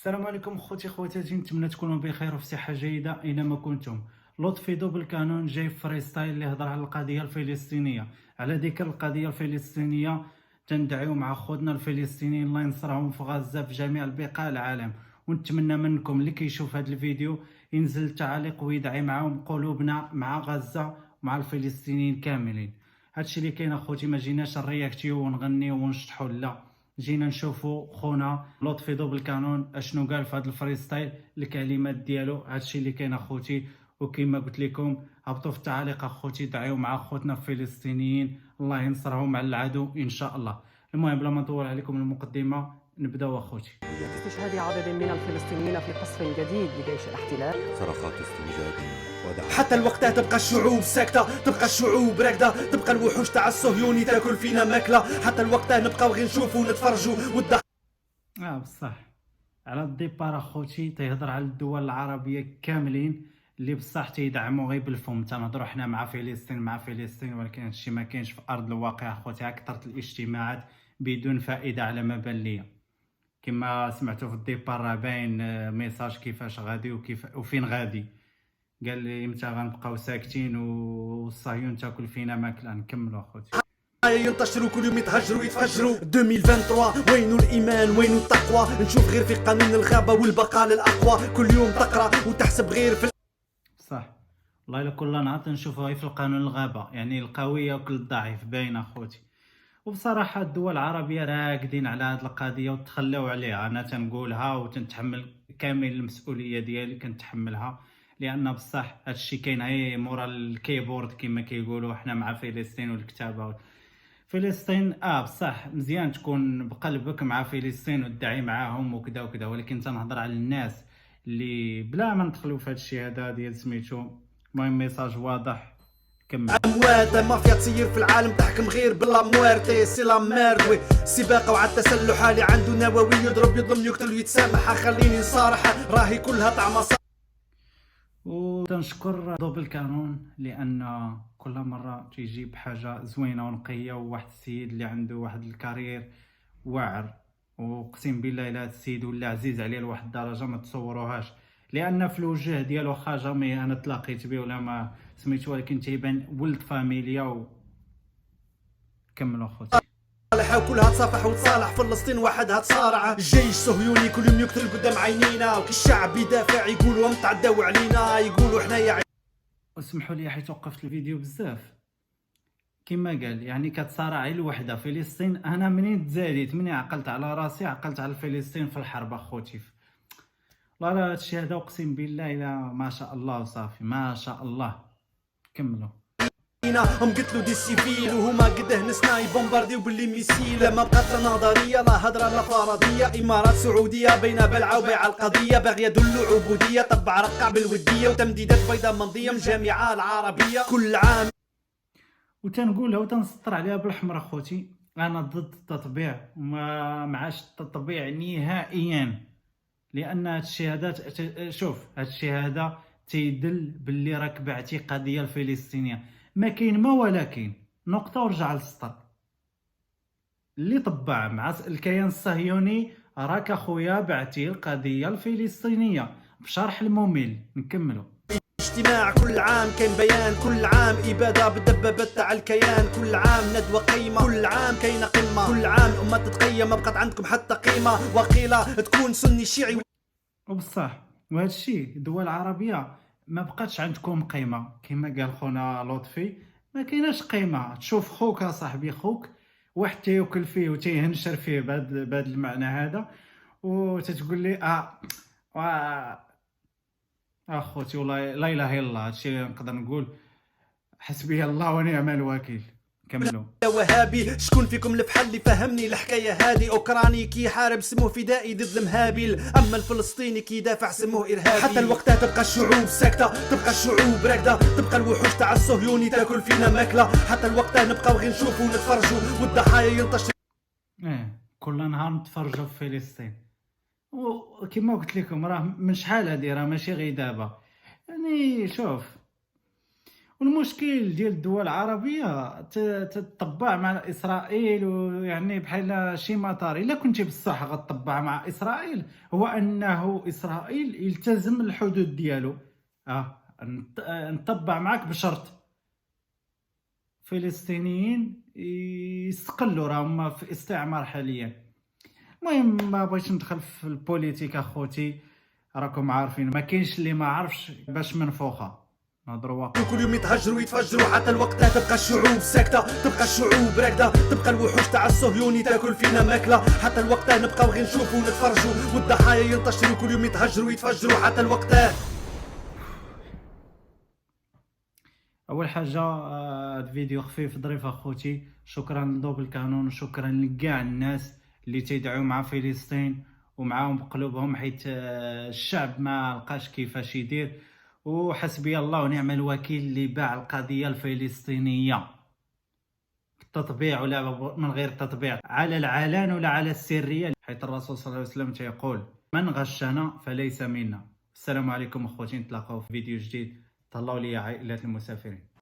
السلام عليكم خوتي خواتاتي، نتمنى تكونوا بخير وفي صحه جيده اينما كنتم. لطفي دوبل كانون جاي فري ستايل اللي هضر على القضيه الفلسطينيه. على ذكر القضيه الفلسطينيه تندعيو مع خوتنا الفلسطينيين الله ينصرهم في غزه في جميع بقاع العالم، ونتمنى منكم اللي كيشوف هذا الفيديو ينزل تعليق ويدعي معاهم قلوبنا مع غزه ومع الفلسطينيين كاملين. هادشي اللي كاين اخوتي، ما جيناش نرياكتيو ونغنيو ونشطحوا، لا جينا نشوفوا خونا لطفي دوبل كانون اشنو قال في هذا الفريستايل، الكلمات ديالو. هادشي اللي كاين اخوتي، وكما قلت لكم هبطوا في التعاليق اخوتي، دعيو مع خوتنا الفلسطينيين الله ينصرهم على العدو ان شاء الله. المهم بلا ما نطول عليكم المقدمه نبداو اخوتي. استشهاد عدد من الفلسطينيين في قصف جديد لجيش الاحتلال. صرخات استنجاد ودعم. حتى الوقت تبقى الشعوب ساكتة، تبقى الشعوب راكدة، تبقى الوحوش تاع الصهيوني تاكل فينا ماكلة. حتى الوقت نبقاو غير نشوفوا ونتفرجوا بصح على الديبار اخوتي تيهضر على الدول العربيه كاملين اللي بصح تيدعموا غير بالفم. تنهضروا حنا مع فلسطين ولكن هادشي ما كاينش في ارض الواقع اخوتي. كثرت الاجتماعات بدون فائده على ما بان ليا. كما سمعتوا في الديبار راه باين ميساج كيفاش غادي وفين غادي. قال لي متى غنبقاو ساكتين والصهيون تاكل فينا ماكله. نكملوا اخوتي. ينتشروا كل يوم يتهجروا يتفجروا. 2023 وين الايمان وين التقوى؟ نشوف غير في قانون الغابه والبقاء للاقوى. كل يوم تقرا وتحسب غير في صح والله. الا كل نهار نشوفوها في القانون الغابه، يعني القويه وكل الضعيف باين اخوتي. وبصراحه الدول العربيه راقدين على هذه القضيه وتخلاو عليها. انا تنقولها وتنتحمل كامل المسؤوليه ديالي، كنتحملها لان بصح هادشي كاين غير مورا الكيبورد كما كيقولوا. حنا مع فلسطين والكتابه فلسطين بصح مزيان تكون بقلبك مع فلسطين وتدعي معاهم وكذا وكذا، ولكن تنهضر على الناس اللي بلا ما ندخلوا في هادشي هذا ديال سميتو. المهم ميساج واضح. كمل. اموات المافيا تسير في العالم تحكم غير بالاموارتي. سي لا ميردوي سباقه وعلى التسلح اللي عنده نووي يضرب يظلم يقتل ويتسامح. خليني نصارحه راهي كلها طعمه. وتنشكر دوبل كانون لان كل مره تيجيب حاجه زوينه ونقيه، وواحد السيد اللي عنده واحد الكارير واعر. وقسم بالله الا هذا السيد ولا عزيز عليه لواحد الدرجه ما تصوروهاش، لان في الوجه ديالو واخا جامي انا تلاقيت به ولا ما سميتو، ولكن تيبان ولد فاميليا. كملوا اخوتي. وكلها تصافح وتصالح. فلسطين وحدها تصارع. الجيش صهيوني كل يوم يقتل قدام عينينا، والشعب يدافع يقولوا هم تعداو علينا، يقولوا حنايا. اسمحوا لي حيت وقفت الفيديو بزاف. كما قال يعني كتصارع الوحده فلسطين. انا منين تزاديت منين عقلت على راسي عقلت على فلسطين في الحرب اخوتي. لا هادشي هذا اقسم بالله الا ما شاء الله وصافي ما شاء الله. كملوا. هم قتلوا دي السيفيل وهما قده نسنا يبومبارديو باللي ميسيل. ما بقات لا نظريه لا هضره لا فرضيه. امارات سعوديه بين بلعه وبيع القضيه، باغيه دلو عبوديه طبع رقع بالوديه، وتمديدات بيضاء ممضيه من الجامعه العربيه كل عام. وتنقولها وتنسطر عليها بالحمر اخوتي. انا ضد التطبيع وما معاش التطبيع نهائيا، لان هادشي هذا شوف هادشي هذا تيدل باللي راك بعتي قضيه الفلسطينيه. ما كاين ما ولكن نقطه ورجع للسطر. اللي طبع مع الكيان الصهيوني راك اخويا بعتي القضيه الفلسطينيه بشرح الممل. نكملوا. اجتماع كل عام كاين بيان، كل عام اباده بالدبابات تاع الكيان، كل عام ندوه قيمه، كل عام كاينه قمه، كل عام الامه تتقيم ما بقات عندكم حتى قيمه. وقيله تكون سني شيعي. وبصح وهذا الشيء الدول العربيه ما بقاتش عندكم قيمه. كما قال خونا لطفي ما كايناش قيمه. تشوف خوك صاحبي خوك واحد تياكل فيه وتيهنشر فيه بهذا المعنى هذا، وتتقول لي اخوتي والله لا اله الا الله. هادشي نقدر نقول حسبي الله ونعم الوكيل. كملوا. يا وهابي شكون فيكم الفحل اللي فهمني الحكايه هذه؟ اوكراني كيحارب سموه فدائي ضد المهابيل، اما الفلسطيني كيدافع سموه ارهابي. حتى الوقت تبقى الشعوب ساكته، تبقى الشعوب راكده، تبقى الوحوش تاع الصهيوني تاكل فينا ماكله. حتى الوقت نبقاو غير نشوفوا ونتفرجوا والضحايا ينتشروا. كل نهار نتفرجوا في فلسطين. وكما قلت لكم راه من شحال هادي، راه ماشي غير دابا. يعني شوف والمشكل ديال الدول العربيه تطبع مع اسرائيل، ويعني بحال شي مطار. الا كنتي بصح غتطبع مع اسرائيل، هو انه اسرائيل يلتزم الحدود ديالو. نطبع معاك بشرط فلسطينيين يستقلوا، راهم في استعمار حاليا. المهم ما بغيتش ندخل في البوليتيك اخوتي، راكم عارفين ما كاينش اللي ما عرفش باش منفوخه. نهضروا واقع. كل يوم يتهجروا ويتفجروا حتى الوقتها تبقى الشعوب ساكتة، تبقى الشعوب راكدة، تبقى الوحوش تاع الصهيوني تاكل فينا ماكلة. حتى الوقتها نبقاو غير نشوفوا ونتفرجوا، والضحايا ينتشروا كل يوم يتهجروا ويتفجروا حتى الوقتها. اول حاجه هاد فيديو خفيف ظريف اخوتي. شكرا لدوبل كانون، وشكرا لكاع الناس اللي تيدعوا مع فلسطين ومعاهم بقلوبهم، حيت الشعب ما لقاش كيفاش يدير. وحسبي الله ونعم الوكيل اللي باع القضيه الفلسطينيه بالتطبيع ولا من غير تطبيع، على العلن ولا على السريه، حيث الرسول صلى الله عليه وسلم تيقول من غشنا فليس منا. السلام عليكم اخوتي، نتلاقاو في فيديو جديد. طلعوا لي عائلات المسافرين.